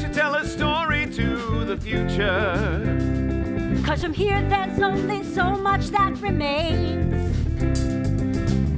should tell a story to the future. 'Cause from here there's only so much that remains.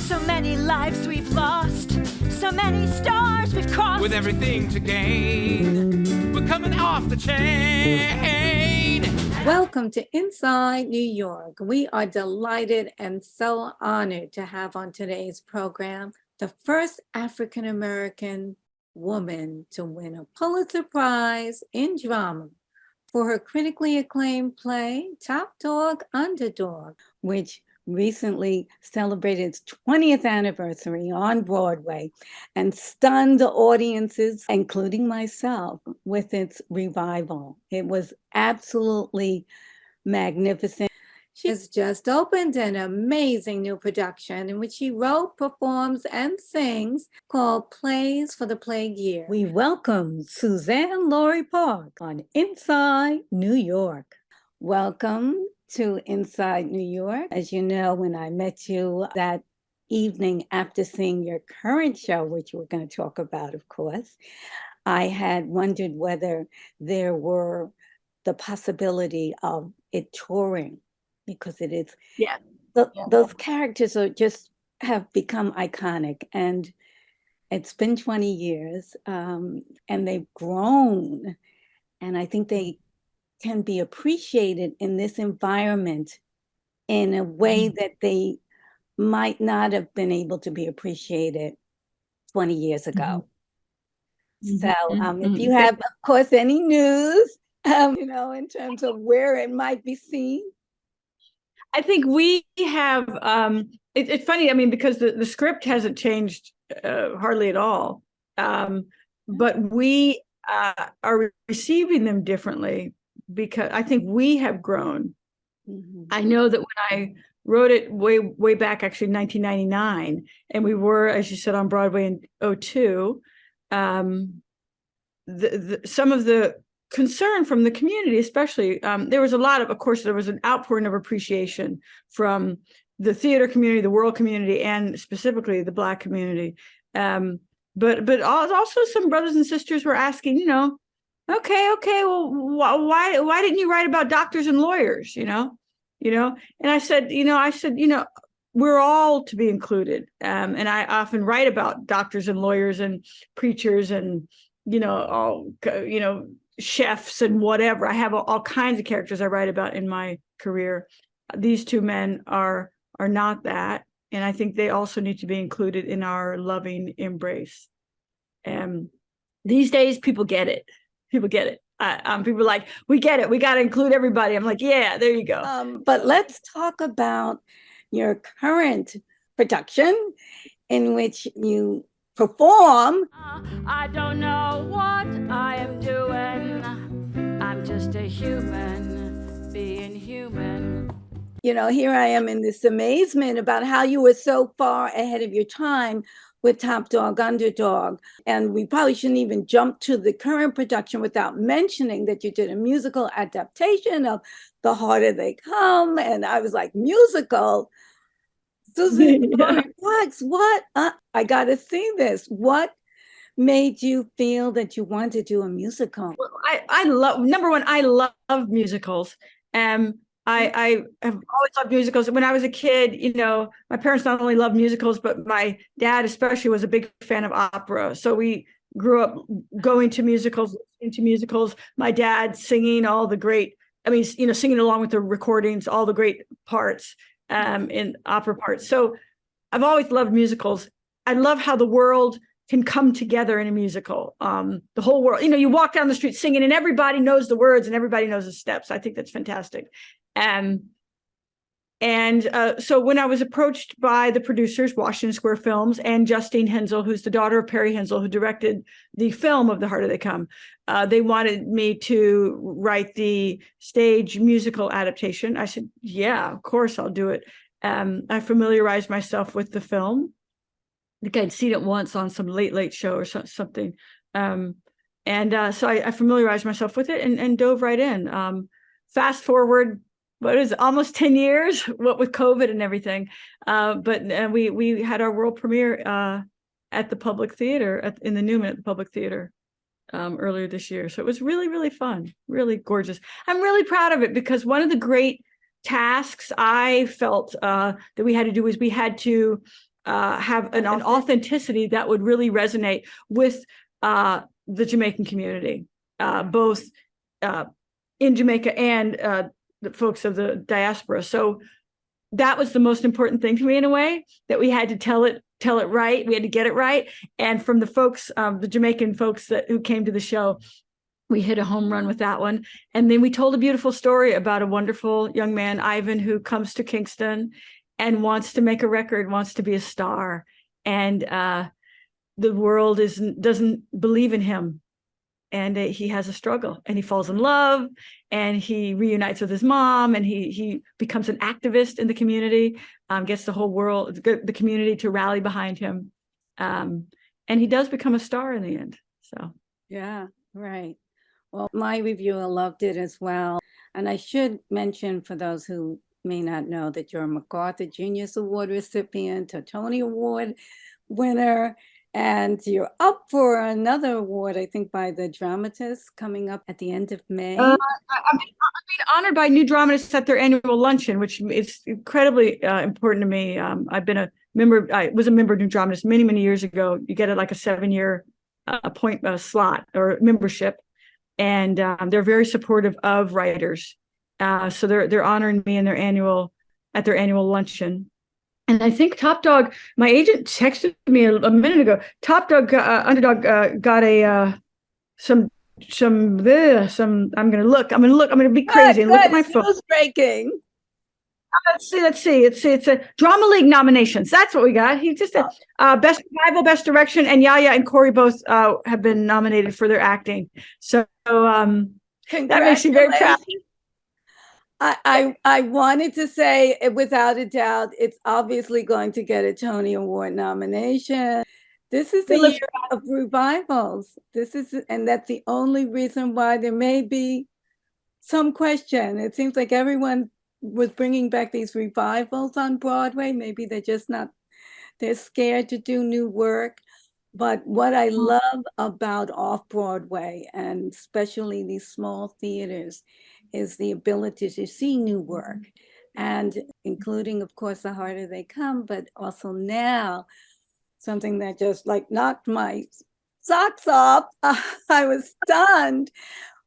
So many lives we've lost, so many stars we've crossed. With everything to gain, we're coming off the chain. Welcome to Inside New York. We are delighted and so honored to have on today's program the first African-American woman to win a Pulitzer-Prize in drama for her critically acclaimed play, Topdog, Underdog, which recently celebrated its 20th anniversary on Broadway and stunned audiences, including myself, with its revival. It was absolutely magnificent. She has just opened an amazing new production in which she wrote, performs, and sings called Plays for the Plague Year. We welcome Suzan-Lori Parks on Inside New York. Welcome to Inside New York. As you know, when I met you that evening after seeing your current show, which we're going to talk about, of course, I had wondered whether there were the possibility of it touring, because it is, those characters are just have become iconic, and it's been 20 years, and they've grown, and I think they can be appreciated in this environment in a way that they might not have been able to be appreciated 20 years ago. So if you have, of course, any news, in terms of where it might be seen. I think we have, it's funny, I mean, because the script hasn't changed hardly at all, but we are receiving them differently because I think we have grown. I know that when I wrote it way back, actually in 1999, and we were, as you said, on Broadway in 2002, some of the concern from the community, especially, there was a lot of course, there was an outpouring of appreciation from the theater community, the world community, and specifically the Black community. But also some brothers and sisters were asking, okay, well, why didn't you write about doctors and lawyers, And I said, we're all to be included. And I often write about doctors and lawyers and preachers and, chefs and whatever. I have all kinds of characters I write about in my career. These two men are not that. And I think they also need to be included in our loving embrace. And these days, people get it. People get it. People are like, we get it. We got to include everybody. I'm like, yeah, there you go. But let's talk about your current production in which you perform. I don't know what I am doing. I'm just a human being human. Here I am in this amazement about how you were so far ahead of your time with Topdog, Underdog. And we probably shouldn't even jump to the current production without mentioning that you did a musical adaptation of The Harder They Come. And I was like, musical? Suzan-Lori Parks, what? I got to see this. What made you feel that you wanted to do a musical? Well, I love, number one, I love musicals. I have always loved musicals. When I was a kid, my parents not only loved musicals, but my dad especially was a big fan of opera. So we grew up going to musicals, into musicals. My dad singing all the great, singing along with the recordings, all the great parts in opera parts. So I've always loved musicals. I love how the world can come together in a musical. The whole world, you walk down the street singing and everybody knows the words and everybody knows the steps. I think that's fantastic. So when I was approached by the producers, Washington Square Films, and Justine Hensel, who's the daughter of Perry Hensel, who directed the film of The Harder They Come, they wanted me to write the stage musical adaptation. I said, yeah, of course I'll do it. I familiarized myself with the film. I think I'd seen it once on some late show or something. So I familiarized myself with it and dove right in. Fast forward, what is it, almost 10 years, what with COVID and everything. But we had our world premiere at the Public Theater, in the Newman at the Public Theater. earlier this year. So it was really, really fun, really gorgeous. I'm really proud of it because one of the great tasks I felt that we had to do was we had to have an authenticity that would really resonate with the Jamaican community, both in Jamaica and the folks of the diaspora. So that was the most important thing to me in a way, that we had to tell it right. We had to get it right. And from the folks, the Jamaican folks who came to the show, we hit a home run with that one. And then we told a beautiful story about a wonderful young man, Ivan, who comes to Kingston and wants to make a record, wants to be a star. And the world doesn't believe in him. And he has a struggle, and he falls in love, and he reunites with his mom, and he becomes an activist in the community, gets the whole world, the community to rally behind him. And he does become a star in the end. So, yeah, right. Well, my reviewer loved it as well. And I should mention, for those who may not know, that you're a McArthur Genius Award recipient, a Tony Award winner, and you're up for another award, I think, by the dramatists coming up at the end of May. I'm being honored by New Dramatists at their annual luncheon, which is incredibly important to me. I've been a member. I was a member of New Dramatists many, many years ago. You get like a 7-year slot or membership, and they're very supportive of writers. So they're honoring me in their annual luncheon. And I think Topdog, my agent texted me a minute ago. Topdog, Underdog got a some. I'm gonna look. I'm gonna be crazy and look at my phone. News breaking. Let's see. It's a Drama League nominations. That's what we got. He just best revival, best direction, and Yaya and Corey both have been nominated for their acting. So that makes me very proud. I wanted to say, without a doubt, it's obviously going to get a Tony Award nomination. This is the year of revivals. And that's the only reason why there may be some question. It seems like everyone was bringing back these revivals on Broadway. Maybe they're scared to do new work. But what I love about off-Broadway, and especially these small theaters, is the ability to see new work, and including, of course, The Harder They Come, but also now, something that just knocked my socks off. I was stunned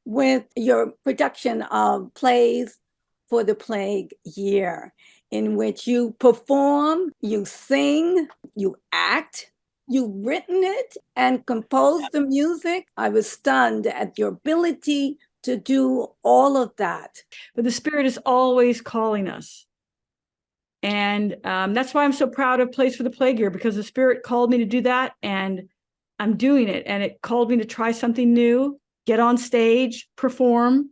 with your production of Plays for the Plague Year, in which you perform, you sing, you act, you've written it and composed the music. I was stunned at your ability to do all of that. But the Spirit is always calling us. And that's why I'm so proud of Plays for the Plague Year, because the Spirit called me to do that, and I'm doing it. And it called me to try something new, get on stage, perform.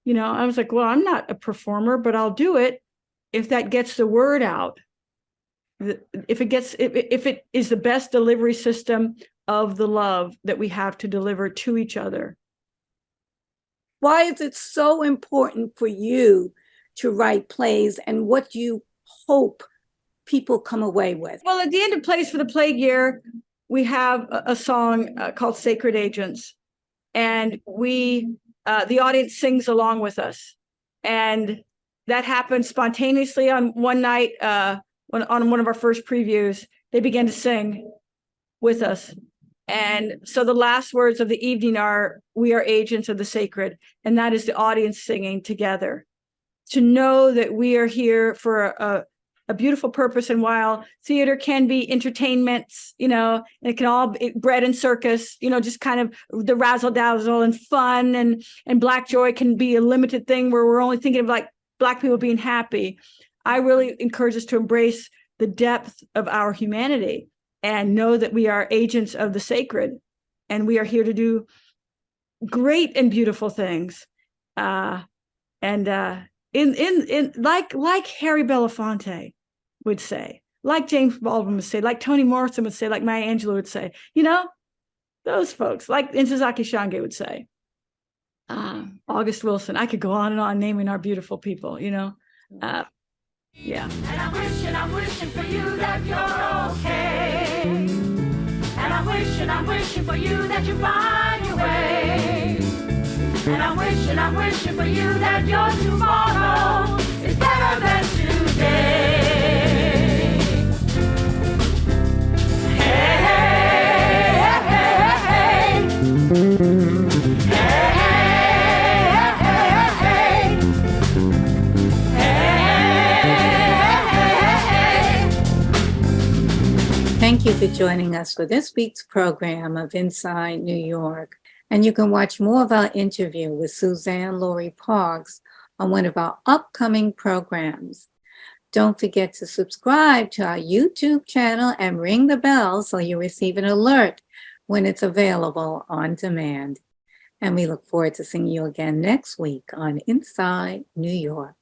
I was like, well, I'm not a performer, but I'll do it if that gets the word out. If it is the best delivery system of the love that we have to deliver to each other. Why is it so important for you to write plays, and what do you hope people come away with? Well, at the end of Plays for the Plague Year, we have a song called Sacred Agents, and the audience sings along with us. And that happened spontaneously on one night, on one of our first previews. They began to sing with us. And so the last words of the evening are, "We are agents of the sacred." And that is the audience singing together. To know that we are here for a beautiful purpose. And while theater can be entertainments, it can all be bread and circus, just kind of the razzle dazzle and fun, and Black joy can be a limited thing where we're only thinking of Black people being happy. I really encourage us to embrace the depth of our humanity and know that we are agents of the sacred, and we are here to do great and beautiful things. In like Harry Belafonte would say, like James Baldwin would say, like Toni Morrison would say, like Maya Angelou would say, those folks, like Ntozake Shange would say, August Wilson. I could go on and on naming our beautiful people, yeah. And I'm wishing for you that you're okay. And I'm wishing for you that you find your way. And I'm wishing for you that your tomorrow is better than today. Hey, hey, hey, hey, hey, hey, hey, hey, hey. Thank you for joining us for this week's program of Inside New York. And you can watch more of our interview with Suzan-Lori Parks on one of our upcoming programs. Don't forget to subscribe to our YouTube channel and ring the bell so you receive an alert when it's available on demand. And we look forward to seeing you again next week on Inside New York.